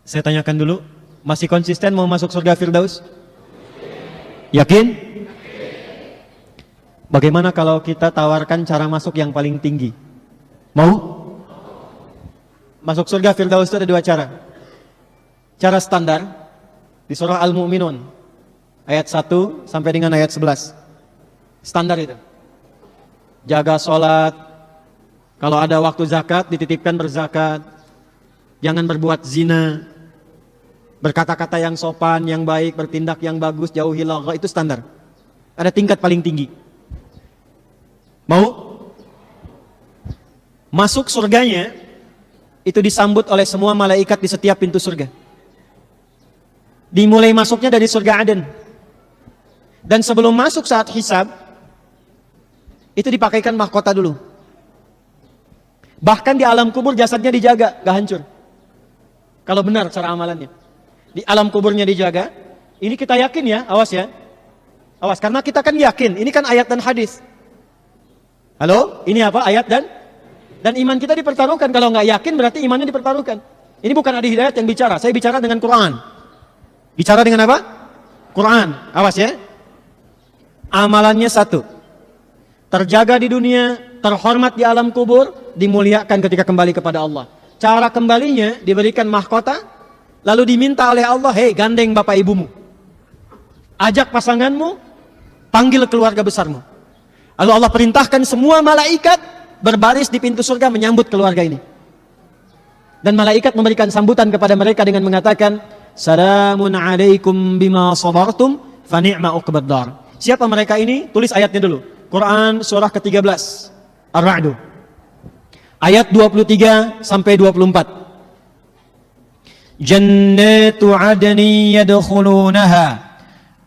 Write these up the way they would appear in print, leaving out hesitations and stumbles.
Saya tanyakan dulu, masih konsisten mau masuk surga Firdaus? Yakin? Bagaimana kalau kita tawarkan cara masuk yang paling tinggi? Mau? Masuk surga Firdaus itu ada dua cara. Cara standar di surah Al-Mu'minun ayat 1 sampai dengan ayat 11. Standar itu. Jaga sholat, kalau ada waktu zakat dititipkan berzakat, jangan berbuat zina, berkata-kata yang sopan, yang baik, bertindak yang bagus, jauhi lagha, itu standar. Ada tingkat paling tinggi. Mau? Masuk surganya itu disambut oleh semua malaikat di setiap pintu surga. Dimulai masuknya dari surga Aden. Dan sebelum masuk saat hisab, itu dipakaikan mahkota dulu. Bahkan di alam kubur jasadnya dijaga, gak hancur. Kalau benar cara amalannya. Di alam kuburnya dijaga. Ini kita yakin ya, awas ya. Awas, karena kita kan yakin. Ini kan ayat dan hadis. Halo? Ini apa? Ayat dan iman kita dipertaruhkan. Kalau nggak yakin berarti imannya dipertaruhkan. Ini bukan Adi Hidayat yang bicara. Saya bicara dengan Quran. Bicara dengan apa? Quran. Awas ya. Amalannya satu. Terjaga di dunia, terhormat di alam kubur, dimuliakan ketika kembali kepada Allah. Cara kembalinya diberikan mahkota, lalu diminta oleh Allah, hei gandeng bapak ibumu, ajak pasanganmu, panggil keluarga besarmu. Lalu Allah perintahkan semua malaikat berbaris di pintu surga menyambut keluarga ini. Dan malaikat memberikan sambutan kepada mereka dengan mengatakan, Salamun alaikum bima sabartum fa ni'ma uqbad dar. Siapa mereka ini? Tulis ayatnya dulu. Quran surah ke-13 Ar-Ra'd ayat 23 sampai 24. Jannatu adni yadkhulunaha.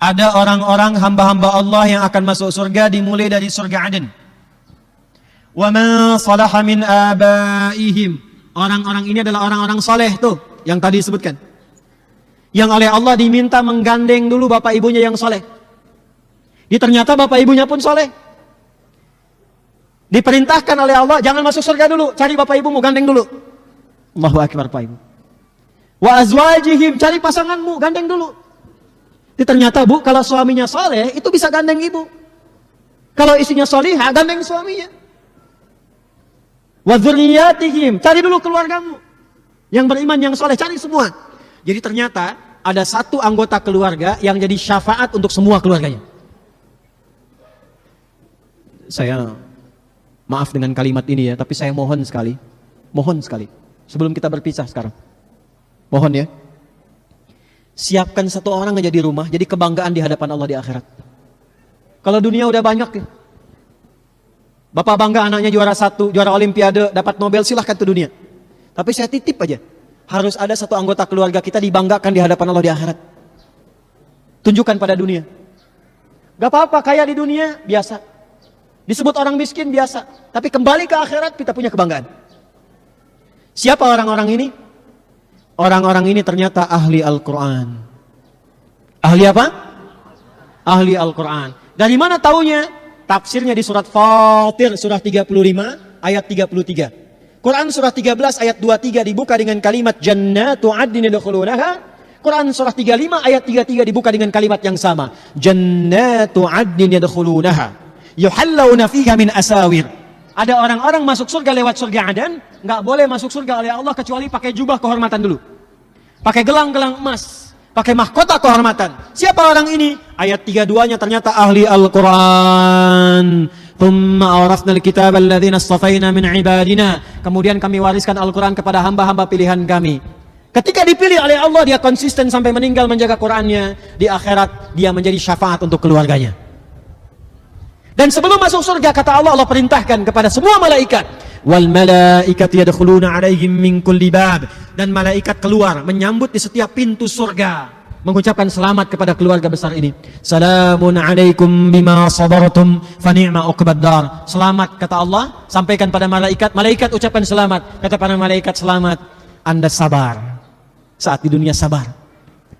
Ada orang-orang hamba-hamba Allah yang akan masuk surga dimulai dari surga Aden. Wa ma salaha min abaihim. Orang-orang ini adalah orang-orang soleh tuh yang tadi disebutkan. Yang oleh Allah diminta menggandeng dulu bapak ibunya yang soleh. Ternyata bapak ibunya pun soleh. Diperintahkan oleh Allah, jangan masuk surga dulu, cari bapak ibumu, gandeng dulu. Allahu akbar, Pak Ibu. Wa azwajihim, cari pasanganmu, gandeng dulu. Ternyata bu, kalau suaminya soleh, itu bisa gandeng ibu. Kalau isinya solihah, gandeng suaminya. Wa dzurriyyatihim, cari dulu keluargamu. Yang beriman, yang soleh, cari semua. Jadi ternyata ada satu anggota keluarga yang jadi syafaat untuk semua keluarganya. Saya maaf dengan kalimat ini ya, tapi saya mohon sekali, sebelum kita berpisah sekarang, mohon ya, siapkan satu orang aja di rumah, jadi kebanggaan di hadapan Allah di akhirat. Kalau dunia udah banyak ya, bapak bangga anaknya juara 1, juara olimpiade, dapat Nobel, silahkan ke dunia. Tapi saya titip aja, harus ada satu anggota keluarga kita dibanggakan di hadapan Allah di akhirat. Tunjukkan pada dunia. Gak apa-apa, kaya di dunia, biasa. Disebut orang miskin biasa, tapi kembali ke akhirat kita punya kebanggaan. Siapa orang-orang ini? Orang-orang ini ternyata ahli Al-Quran. Ahli apa? Ahli Al-Quran. Dari mana taunya? Tafsirnya di surat Fatir, surah 35, ayat 33. Quran surah 13, ayat 23 dibuka dengan kalimat Jannatu adnin yadkhulunaha. Quran surah 35, ayat 33 dibuka dengan kalimat yang sama. Jannatu adnin yadkhulunaha. Yuhallawna fiha min asawir. Ada orang-orang masuk surga lewat surga Aden, nggak boleh masuk surga oleh Allah kecuali pakai jubah kehormatan dulu, pakai gelang-gelang emas, pakai mahkota kehormatan. Siapa orang ini? Ayat 32-nya ternyata ahli Al-Quran. Thumma awrathna al-kitaba alladhina astafaina min ibadina. Kemudian kami wariskan Al-Quran kepada hamba-hamba pilihan kami. Ketika dipilih oleh Allah, dia konsisten sampai meninggal menjaga Qurannya. Di akhirat dia menjadi syafaat untuk keluarganya. Dan sebelum masuk surga, kata Allah, Allah perintahkan kepada semua malaikat, wal malaikatu yadkhuluna alaihim min kulli bab. Dan malaikat keluar menyambut di setiap pintu surga, mengucapkan selamat kepada keluarga besar ini. Salamun alaikum bima sabartum fa ni'ma uqbad dar. Selamat, kata Allah, sampaikan pada malaikat. Malaikat ucapkan selamat. Kata para malaikat, selamat, Anda sabar. Saat di dunia sabar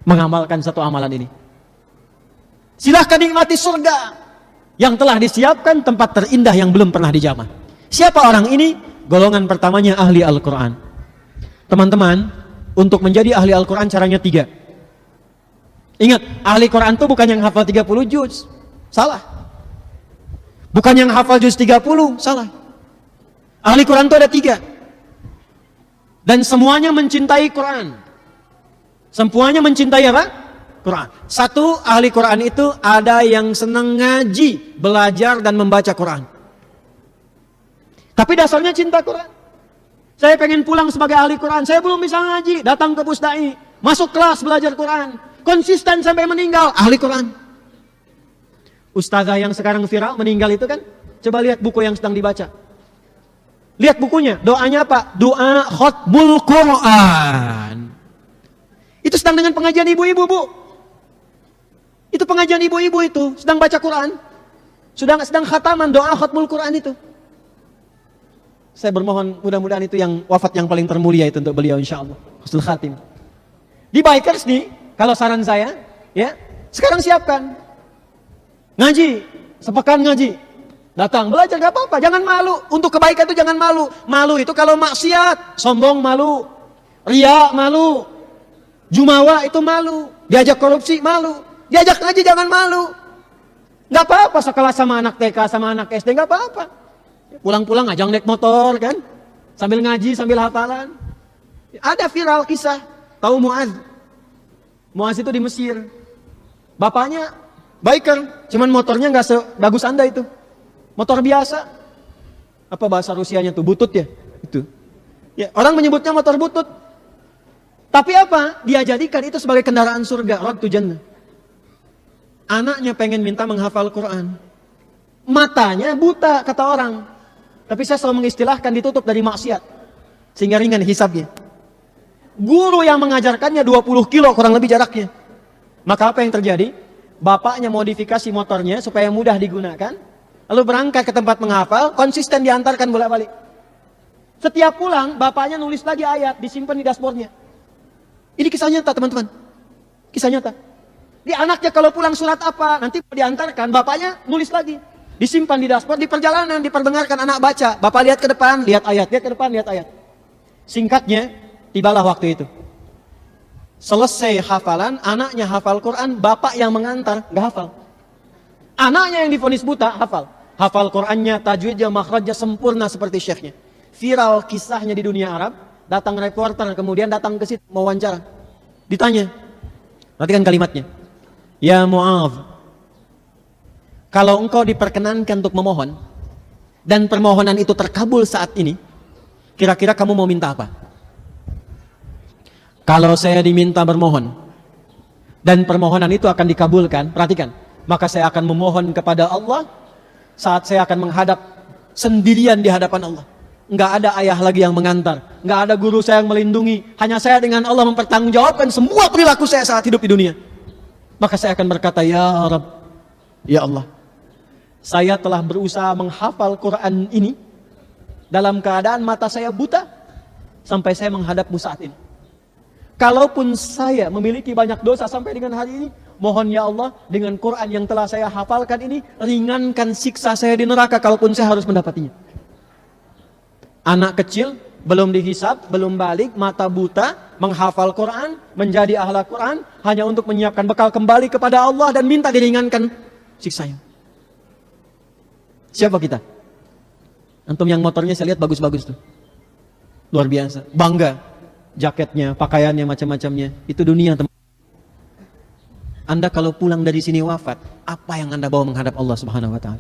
mengamalkan satu amalan ini. Silahkan nikmati surga yang telah disiapkan, tempat terindah yang belum pernah dijamah. Siapa orang ini? Golongan pertamanya ahli Al-Quran. Teman-teman, untuk menjadi ahli Al-Quran caranya 3. Ingat, ahli Quran itu bukan yang hafal 30 juz. Salah. Bukan yang hafal juz 30. Salah. Ahli Quran itu ada 3. Dan semuanya mencintai Quran. Semuanya mencintai apa? Quran. Satu, ahli Quran itu ada yang senang ngaji, belajar dan membaca Quran. Tapi dasarnya cinta Quran. Saya pengen pulang sebagai ahli Quran, saya belum bisa ngaji, datang ke Pusdai, masuk kelas belajar Quran, konsisten sampai meninggal, ahli Quran. Ustazah yang sekarang viral meninggal itu kan, coba lihat buku yang sedang dibaca. Lihat bukunya, doanya apa? Doa khutbul Quran. Itu sedang dengan pengajian ibu-ibu, Bu. Itu pengajian ibu-ibu itu, sedang baca Quran. Sedang khataman doa khutbul Quran itu. Saya bermohon mudah-mudahan itu yang wafat yang paling termulia itu untuk beliau insyaallah. Husnul khatim. Di Bikers nih, kalau saran saya, ya, sekarang siapkan. Ngaji, sepekan ngaji. Datang, belajar gak apa-apa, jangan malu. Untuk kebaikan itu jangan malu. Malu itu kalau maksiat, sombong malu. Ria malu. Jumawa itu malu. Diajak korupsi malu. Diajak ngaji jangan malu. Gak apa-apa sekelas sama anak TK, sama anak SD, gak apa-apa. Pulang-pulang ngajak naik motor kan. Sambil ngaji, sambil hafalan. Ada viral kisah. Tahu Muaz? Muaz itu di Mesir. Bapaknya biker. Cuman motornya gak sebagus Anda itu. Motor biasa. Apa bahasa Rusianya tuh? Butut ya? Itu. Ya, orang menyebutnya motor butut. Tapi apa? Dia jadikan itu sebagai kendaraan surga. Ratu jannah. Anaknya pengen minta menghafal Quran. Matanya buta, kata orang. Tapi saya selalu mengistilahkan ditutup dari maksiat. Sehingga ringan hisabnya. Guru yang mengajarkannya 20 kilo kurang lebih jaraknya. Maka apa yang terjadi? Bapaknya modifikasi motornya supaya mudah digunakan. Lalu berangkat ke tempat menghafal, konsisten diantarkan bolak-balik. Setiap pulang, bapaknya nulis lagi ayat, disimpan di dashboardnya. Ini kisah nyata teman-teman. Kisah nyata. Di anaknya kalau pulang surat apa, nanti diantarkan, bapaknya nulis lagi. Disimpan di dashboard, di perjalanan, diperdengarkan anak baca. Bapak lihat ke depan, lihat ayat, lihat ke depan, lihat ayat. Singkatnya, tibalah waktu itu. Selesai hafalan, anaknya hafal Quran, bapak yang mengantar, gak hafal. Anaknya yang divonis buta, hafal. Hafal Qurannya, tajwidnya, makhrajnya sempurna seperti syekhnya. Viral kisahnya di dunia Arab, datang reporter, kemudian datang ke situ, mau wawancara. Ditanya, perhatikan kalimatnya. Ya Mu'adh, kalau engkau diperkenankan untuk memohon, dan permohonan itu terkabul saat ini, kira-kira kamu mau minta apa? Kalau saya diminta bermohon, dan permohonan itu akan dikabulkan, perhatikan, maka saya akan memohon kepada Allah saat saya akan menghadap sendirian di hadapan Allah. Enggak ada ayah lagi yang mengantar, enggak ada guru saya yang melindungi, hanya saya dengan Allah mempertanggungjawabkan semua perilaku saya saat hidup di dunia. Maka saya akan berkata, ya Rabb, ya Allah, saya telah berusaha menghafal Quran ini dalam keadaan mata saya buta sampai saya menghadapmu saat ini. Kalaupun saya memiliki banyak dosa sampai dengan hari ini, mohon ya Allah, dengan Quran yang telah saya hafalkan ini, ringankan siksa saya di neraka kalaupun saya harus mendapatinya. Anak kecil, belum dihisab, belum balik, mata buta, menghafal Quran, menjadi ahli Quran, hanya untuk menyiapkan bekal kembali kepada Allah dan minta diringankan siksanya. Siapa kita? Antum yang motornya saya lihat bagus-bagus tuh. Luar biasa, bangga. Jaketnya, pakaiannya, macam-macamnya. Itu dunia, teman. Anda kalau pulang dari sini wafat, apa yang Anda bawa menghadap Allah Subhanahu wa ta'ala?